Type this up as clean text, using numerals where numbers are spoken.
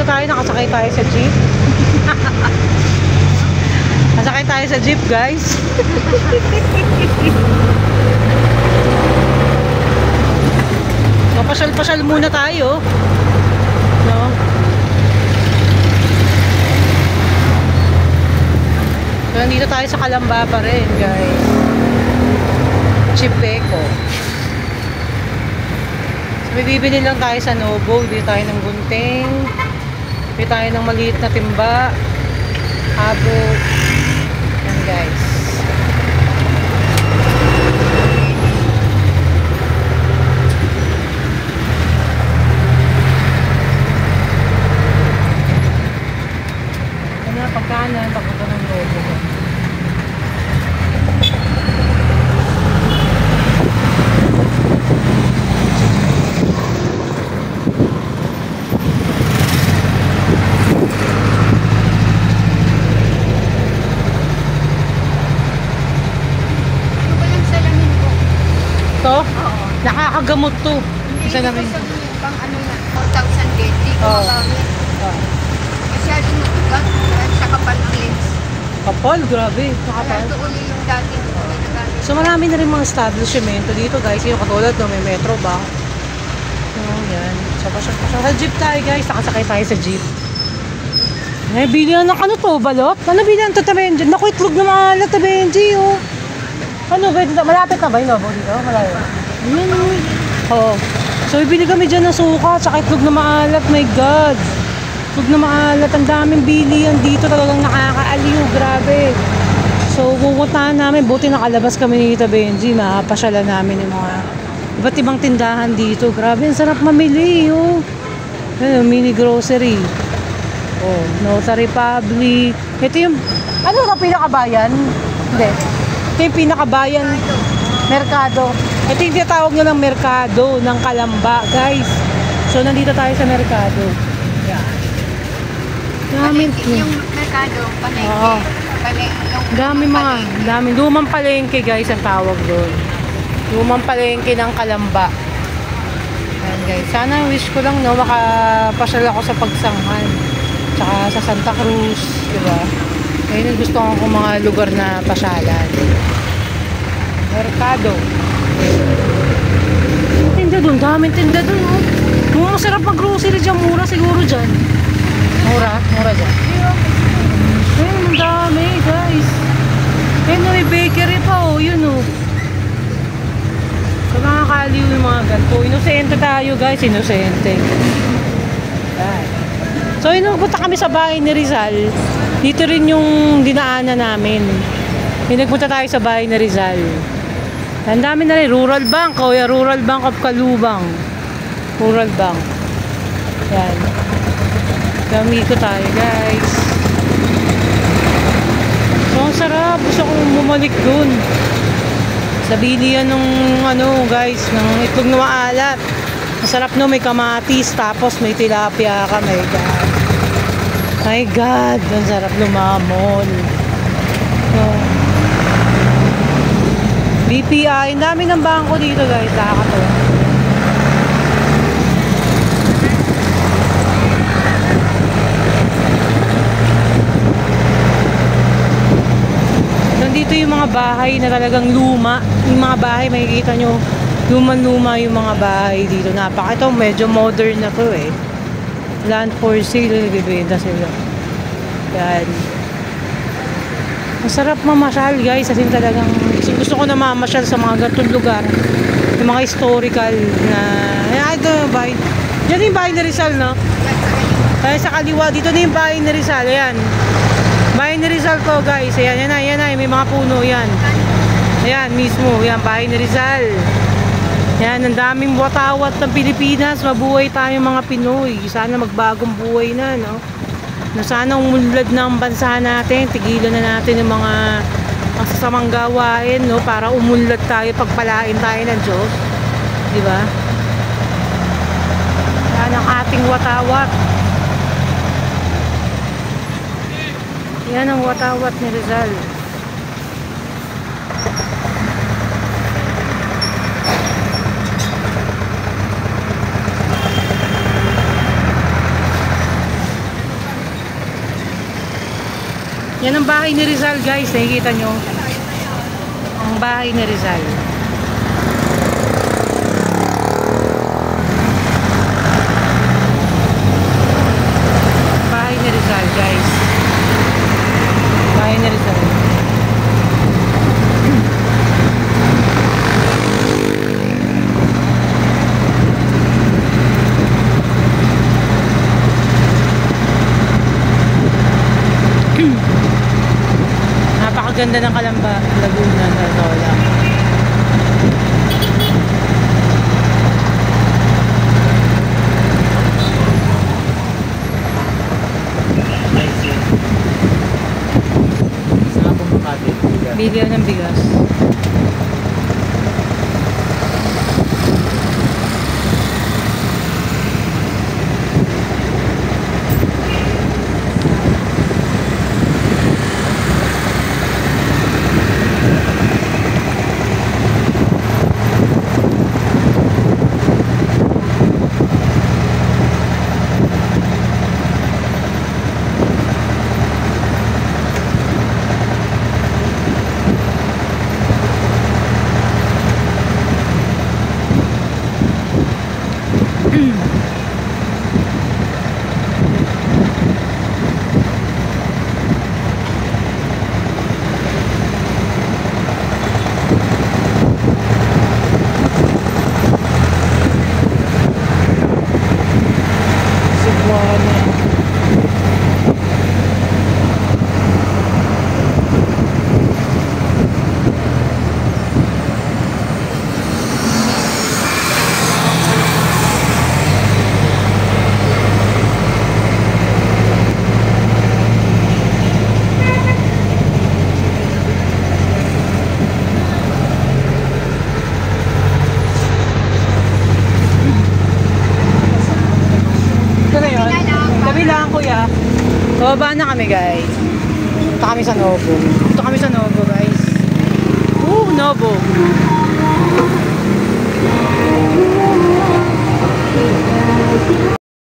Nandito tayo, nakasakay tayo sa jeep. Nakasakay tayo sa jeep, guys. Pasyal-pasyal muna tayo. No? So, nandito tayo sa Calamba pa rin, guys. Chipeco. So, may bibili lang tayo sa Novo. Bibili tayo ng gunting. Bibili tayo ng maliit na timba. Abot. Yan, guys. Pagkanan, papunta ng Novo. Ano ba yung salamin ko? To? Oo. Nakakagamot to. Hindi Salamin. ko sabihin pang ano na, 4,000 din. Hindi ko Oo. magamit. Oh. Masyadong matugat at sa kapal ng lens. Kapal, grabe. Kaya Nakapal. ito uli yung dati ko ginagamit. So marami na rin mga establishmento dito, guys. Yung katulad no, may Metro Bank. Oh, yan. So sa jeep tayo, guys. Nakasakay tayo sa jeep. Eh, bilihan ng ano to, balot? Ano bilihan to, Tabenji? Naku, itlog na maalat, Tabenji, oh. Ano, malapit na ba yun, Novo, dito? Malayo. Ayan, oh. Oo. So, ibili kami dyan ng suka, tsaka itlog na maalat, my God. Itlog na maalat, ang daming bilihan dito, talagang nakakaaliw, grabe. So, pupuntahan namin, buti nakalabas kami ni Tita Benji, mapasyalan namin yung mga iba't ibang tindahan dito. Grabe, ang sarap mamili, oh. Ano, mini grocery. Oh, Notary Public. Ito yung, ano na pinakabayan? Hindi. Ito yung pinakabayan. Merkado. Ito yung tinatawag nyo ng Merkado ng Calamba, guys. So, nandito tayo sa Merkado. Yan. Palengke, yung merkado, palengke. Oo. Dami mga, dami. Lumang palengke, guys, ang tawag doon. Lumang palengke ng Calamba. Ayan, guys. Sana wish ko lang, no, makapasyal ako sa Pagsanghan. Tsaka sa Santa Cruz, diba? Ngayon gusto ko mga lugar na pasyalan. Merkado. Tinda dun, daming tinda dun, oh. Masarap mag-grocery dyan, mura siguro dyan. Mura? Mura dyan. Ayun, ang dami, guys. Ayun, may bakery pa, oh, yun, oh. So, nakakaliw yung mga ganito. Inosente tayo, guys, inosente. Ay. So, punta kami sa bahay ni Rizal. Dito rin yung dinaanan namin. Nagpunta tayo sa bahay ni Rizal. Ang dami na rin. Rural Bank. O, yeah, Rural Bank of Calubang. Rural Bank. Yan. Dami ko tayo, guys. So, ang sarap. Gusto kong bumalik dun. Sa bilihan nung, ano, guys, ng itlog na maalat. Masarap no, may kamatis, tapos may tilapia ka, my God. My God, ang sarap lumamon. So, BPI, ang dami ng bangko dito, guys, nakakatawa. Nandito yung mga bahay na talagang luma. Yung mga bahay, makikita nyo, luma-luma yung mga bahay dito. Ito, medyo modern na to eh. Land for sale, nagbibenta sila. Yan. Masarap mamasyal, guys. Kasi talagang gusto ko na mamasyal sa mga ganitong lugar. Yung mga historical na... Ito yung bahay. Yan yung bahay ni Rizal, no? Kaya sa kaliwa, dito na yung bahay ni Rizal. Ayan. Bahay ni Rizal to, guys. Ayan, yan na. May mga puno, yan. Ayan, mismo. Yan, bahay ni Rizal. Yan, ang daming watawat ng Pilipinas. Mabuhay tayo mga Pinoy. Sana magbagong buhay na, no? Sana umunlad na ang bansa natin. Tigilan na natin yung mga masasamang gawain, no? Para umunlad tayo, pagpalain tayo ng Diyos. Diba? Yan ang ating watawat. Yan ang watawat ni Rizal. Yan ang bahay ni Rizal guys, nakikita nyo. Ang bahay ni Rizal. Bahay ni Rizal guys. Bahay ni Rizal. Napakaganda ng Calamba, Laguna, Lola. Saan po Makati? Bilihan ng bigas. Kuya, bababa na kami guys. Punta kami sa Novo. Punta kami sa Novo guys. Novo.